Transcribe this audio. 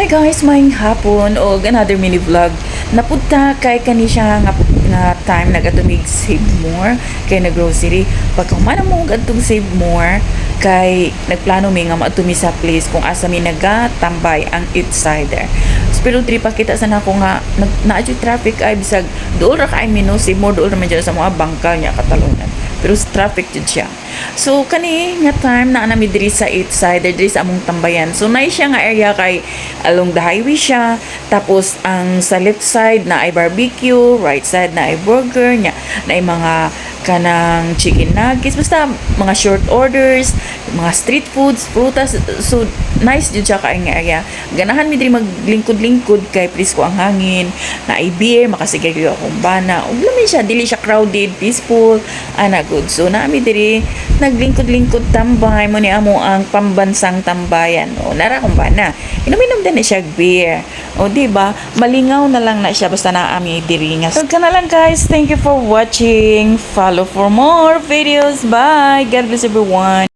Hi guys, maayong hapon o another mini vlog. Napunta kay kani siya nga time nagatumig Save More kay na grocery. Pagka man mo gadtong Save More kay nagplano mi nga maatumi sa place kung asa mi nagatambay ang Eatsider. Pero tri pa kita sa nako nga naadyo traffic ay bisag dool ra kay mino Save More dool ra man dyan sa mga bangkal niya katalunan. Pero traffic jud siya. So kani nga time na nami diri sa Eatsider diri sa among tambayan. So nay siya nga area kay along the highway siya. Tapos ang sa left side na ay barbecue, right side na ay burger nya, na ay mga kanang chicken nuggets, basta mga short orders, mga street foods, prutas. So nice jud siya kay nga area. Ganahan mi diri maglingkod-lingkod kay presko ang hangin, na ay beer, makasigay akong bana. Ug lami siya, dili siya crowded, peaceful, ana good. So nami diri naglingkod-lingkod tambay mo ni amo ang pambansang tambayan. O nara kung bana. Inom-inom din na siya beer. O di ba? Malingaw na lang na siya basta naami diri nga. So kana lang guys. Thank you for watching. Follow for more videos. Bye. God bless everyone.